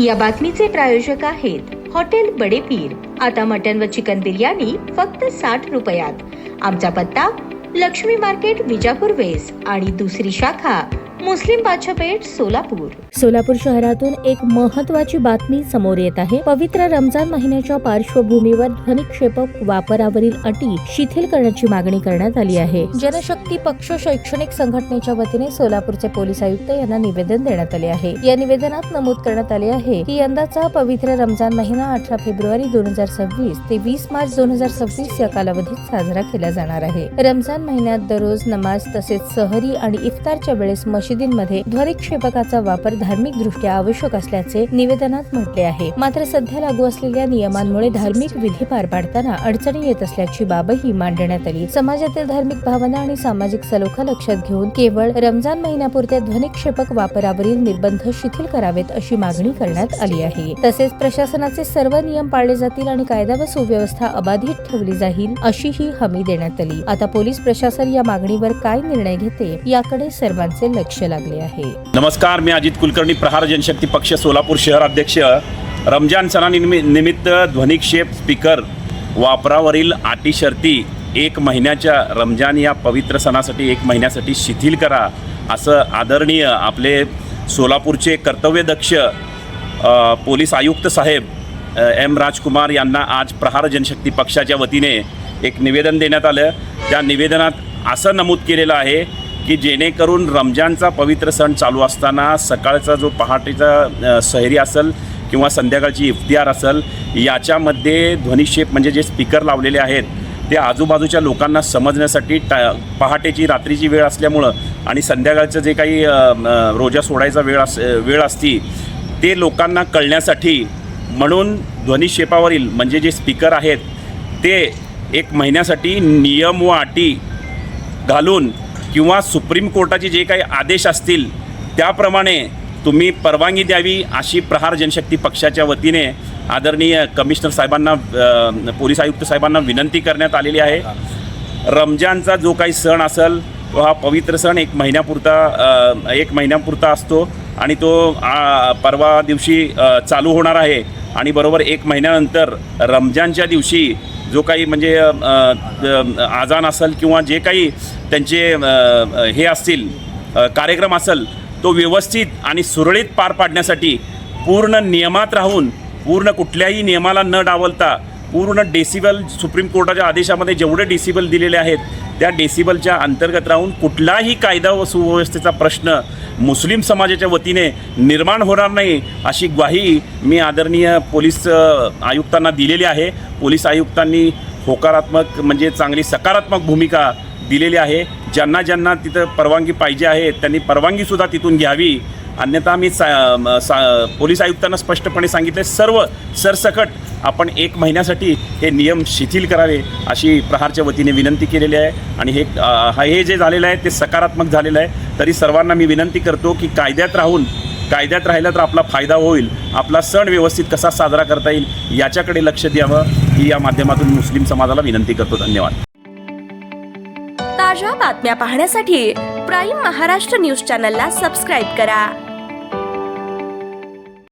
या बातमीचे प्रायोजक आहेत हॉटेल बडे पीर। आता मटन व चिकन बिर्याणी फक्त 60 रुपयात। आमचा पत्ता लक्ष्मी मार्केट विजापूर वेस्ट आणि दुसरी शाखा मुस्लिम बादशाहपेठ सोलापूर। सोलापूर शहरातून एक महत्त्वाची बातमी समोर येत आहे। पवित्र रमजान महिन्याच्या पार्श्वभूमीवर ध्वनिक्षेपक वापरावरील अटी शिथिल करण्याची मागणी करण्यात आली आहे। जनशक्ती पक्ष शैक्षणिक संघटनेच्या वतीने सोलापूरचे पोलीस आयुक्त यांना निवेदन देण्यात आले आहे। या निवेदनात नमूद करण्यात आले आहे की यंदाचा पवित्र रमजान महिना 18 फेब्रुवारी 2026 ते 20 मार्च 2026 या कालावधीत साजरा केला जाणार आहे। रमजान महिन्यात दररोज नमाज तसेच सहरी आणि इफ्तारच्या वेळेस मशिदींमध्ये ध्वनिक्षेपकाचा वापर धार्मिक दृष्ट्या आवश्यक असल्याचे निवेदनात म्हटले आहे। मात्र सध्या लागू असलेल्या नियमांमुळे धार्मिक विधी पार पाडताना अडचणी येत असल्याची बाबही मांडण्यात आली। समाजातील धार्मिक भावना आणि सामाजिक सलोखा लक्षात घेऊन केवळ रमजान महिन्यापुरते ध्वनिक्षेपक वापरावरील निर्बंध शिथिल करावेत अशी मागणी करण्यात आली आहे। तसेच प्रशासनाचे सर्व नियम पाळले जातील आणि कायदा व सुव्यवस्था अबाधित ठेवली जाईल अशीही हमी देण्यात आली। आता पोलीस प्रशासन या मागणीवर काय निर्णय घेते याकडे सर्वांचे लक्ष लागले आहे। नमस्कार, मी अजित कुलकर्णी, प्रहार जनशक्ती पक्ष सोलापूर शहर अध्यक्ष। रमजान सणानिमित्त ध्वनिक्षेप स्पीकर वापरावरील अटी शर्ती 1 महिन्याच्या रमजान या पवित्र सणासाठी 1 महिन्यासाठी शिथिल करा असं आदरणीय आपले सोलापूरचे कर्तव्यदक्ष पोलीस आयुक्त साहेब एम राजकुमार यांना आज प्रहार जनशक्ती पक्षाच्या वतीने एक निवेदन देण्यात आलं। त्या निवेदनात असं नमूद केलेलं आहे की जेणेकरून रमजानचा पवित्र सण चालू असताना सकाळचा जो पहाटेचा सहरी असेल किंवा संध्याकाळची इफ्तियार असेल याच्यामध्ये ध्वनिक्षेप म्हणजे जे स्पीकर लावलेले आहेत ते आजूबाजूच्या लोकांना समजण्यासाठी पहाटेची रात्रीची वेळ असल्यामुळं आणि संध्याकाळचं जे काही रोजा सोडायचा वेळ असती ते लोकांना कळण्यासाठी म्हणून ध्वनिक्षेपावरील म्हणजे जे स्पीकर आहेत ते 1 महिन्यासाठी नियम व अटी घालून किंवा सुप्रीम कोर्टाचे जे काही आदेश असतील त्याप्रमाणे तुम्ही परवानगी द्यावी अशी प्रहार जनशक्ती पक्षाच्या वतीने आदरणीय कमिशनर साहेबांना पोलीस आयुक्त साहेबांना विनंती करण्यात आलेली आहे। रमजानचा जो काही सण असेल तो हा पवित्र सण 1 महिन्यापुरता असतो आणि तो परवा दिवशी चालू होणार आहे आणि बरोबर 1 महिन्यानंतर रमजानच्या दिवशी जो काही म्हणजे आजान असेल किंवा जे काही त्यांचे हे असतील कार्यक्रम असेल तो व्यवस्थित आणि सुरळीत पार पाडण्यासाठी पूर्ण नियमात राहून पूर्ण कुठल्याही नियमाला न डावलता पूर्ण डेसिबल सुप्रीम कोर्टाच्या आदेशामध्ये जेवढे डेसिबल दिलेले आहेत त्या डेसिबलच्या अंतर्गत राहून कुठलाही कायदा व सुव्यवस्थेचा प्रश्न मुस्लिम समाजाच्या वतीने निर्माण होणार नाही अशी ग्वाही मी आदरणीय पोलीस आयुक्तांना दिलेली आहे। पोलीस आयुक्तांनी होकारात्मक म्हणजे चांगली सकारात्मक भूमिका दिलेली आहे। ज्यांना तिथं परवानगी पाहिजे आहे त्यांनी परवानगीसुद्धा तिथून घ्यावी, अन्यथा मी पोलीस आयुक्तांना स्पष्टपणे सांगितले सर्व सरसकट आपण 1 महिन्यासाठी हे नियम शिथिल करावे अशी प्रहारच्या वतीने विनंती केलेली आहे। आणि हे जे झालेलं आहे ते सकारात्मक झालेलं आहे। तरी सर्वांना मी विनंती करतो की कायद्यात राहिलं तर आपला फायदा होईल, आपला सण व्यवस्थित कसा साजरा करता येईल याच्याकडे लक्ष द्यावं ही या माध्यमातून मुस्लिम समाजाला विनंती करतो। धन्यवाद। ताज्या बातम्या पाहण्यासाठी प्राईम महाराष्ट्र न्यूज चॅनलला सबस्क्राईब करा।